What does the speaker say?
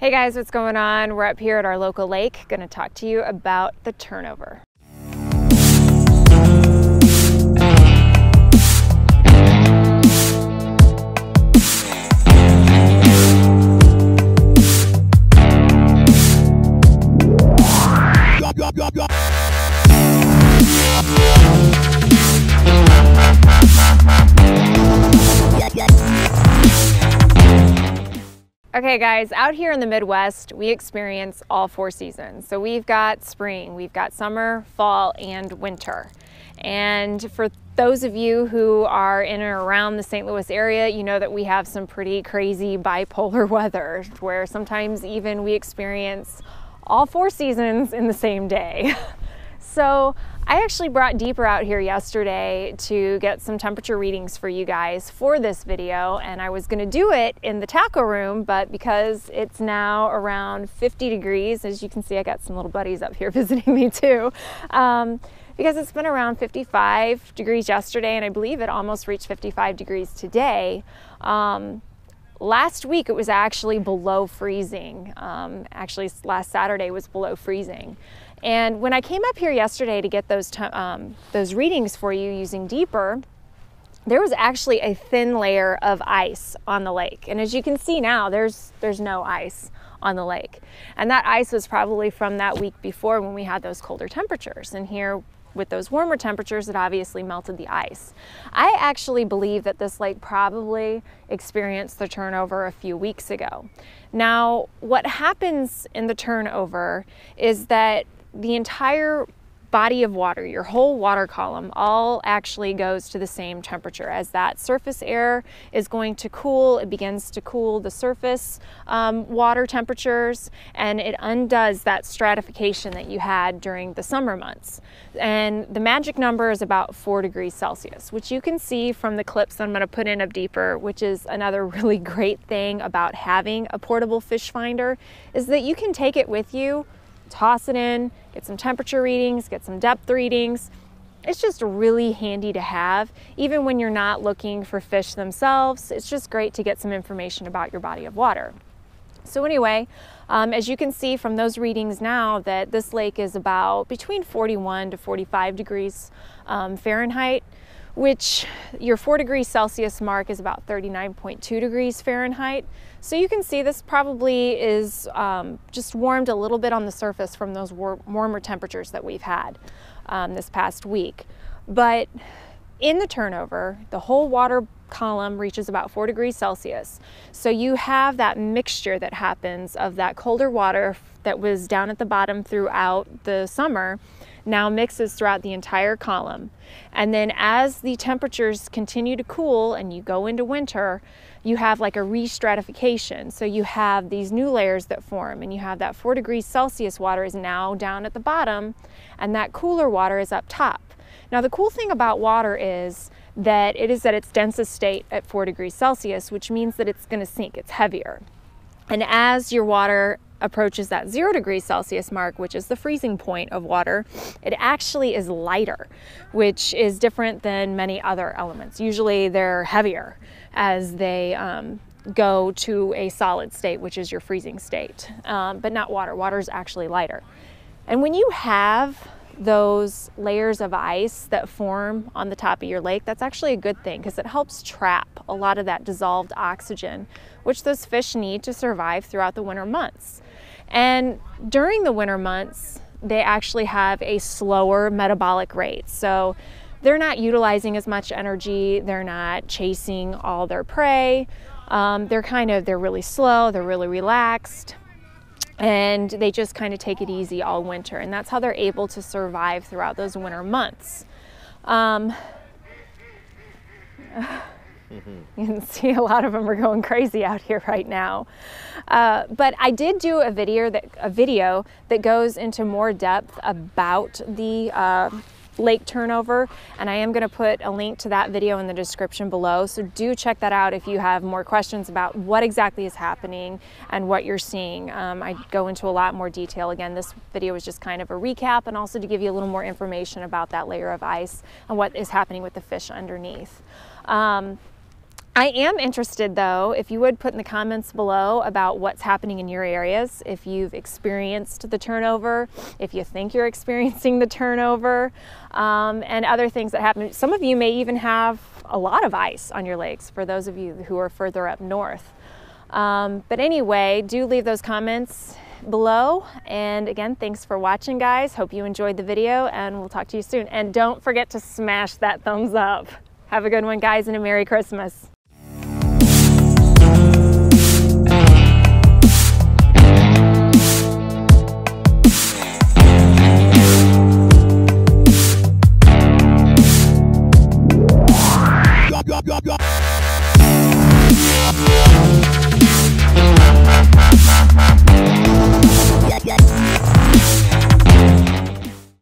Hey guys, what's going on? We're up here at our local lake, going to talk to you about the turnover. Okay guys, out here in the Midwest, we experience all 4 seasons. So we've got spring, we've got summer, fall, and winter. And for those of you who are in and around the St. Louis area, you know that we have some pretty crazy bipolar weather where sometimes even we experience all 4 seasons in the same day. So I actually brought Deeper out here yesterday to get some temperature readings for you guys for this video, and I was going to do it in the tackle room, but because it's now around 50 degrees, as you can see, I got some little buddies up here visiting me too, because it's been around 55 degrees yesterday, and I believe it almost reached 55 degrees today. Last week it was actually below freezing. Actually last Saturday was below freezing. And when I came up here yesterday to get those readings for you using Deeper, there was actually a thin layer of ice on the lake. And as you can see now, there's no ice on the lake. And that ice was probably from that week before when we had those colder temperatures. And here with those warmer temperatures, it obviously melted the ice. I actually believe that this lake probably experienced the turnover a few weeks ago. Now, what happens in the turnover is that the entire body of water, your whole water column, all actually goes to the same temperature. As that surface air is going to cool, it begins to cool the surface water temperatures, and it undoes that stratification that you had during the summer months. And the magic number is about 4 degrees Celsius, which you can see from the clips that I'm going to put in of Deeper, which is another really great thing about having a portable fish finder, is that you can take it with you, toss it in, get some temperature readings, get some depth readings. It's just really handy to have, even when you're not looking for fish themselves. It's just great to get some information about your body of water. So anyway, as you can see from those readings now, that this lake is about between 41 to 45 degrees Fahrenheit, which your 4 degrees Celsius mark is about 39.2 degrees Fahrenheit. So you can see this probably is just warmed a little bit on the surface from those warmer temperatures that we've had this past week. But in the turnover, the whole water column reaches about 4 degrees Celsius. So you have that mixture that happens of that colder water that was down at the bottom throughout the summer now mixes throughout the entire column. And then as the temperatures continue to cool and you go into winter, you have like a re-stratification. So you have these new layers that form, and you have that 4 degrees Celsius water is now down at the bottom, and that cooler water is up top. Now the cool thing about water is that it is at its densest state at 4 degrees Celsius, which means that it's going to sink, it's heavier. And as your water approaches that 0 degrees Celsius mark, which is the freezing point of water, it actually is lighter, which is different than many other elements. Usually they're heavier as they go to a solid state, which is your freezing state, but not water. Water is actually lighter. And when you have those layers of ice that form on the top of your lake, that's actually a good thing because it helps trap a lot of that dissolved oxygen, which those fish need to survive throughout the winter months. And during the winter months, they actually have a slower metabolic rate. So they're not utilizing as much energy. They're not chasing all their prey. They're really slow. They're really relaxed. And they just kind of take it easy all winter. And that's how they're able to survive throughout those winter months. You can see a lot of them are going crazy out here right now. But I did do a video that goes into more depth about the lake turnover, and I am going to put a link to that video in the description below, so do check that out if you have more questions about what exactly is happening and what you're seeing. I go into a lot more detail. Again, this video is just kind of a recap and also to give you a little more information about that layer of ice and what is happening with the fish underneath. I am interested though, if you would put in the comments below about what's happening in your areas, if you've experienced the turnover, if you think you're experiencing the turnover, and other things that happen. Some of you may even have a lot of ice on your lakes, for those of you who are further up north. But anyway, do leave those comments below. And again, thanks for watching, guys. Hope you enjoyed the video, and we'll talk to you soon. And don't forget to smash that thumbs up. Have a good one, guys, and a Merry Christmas.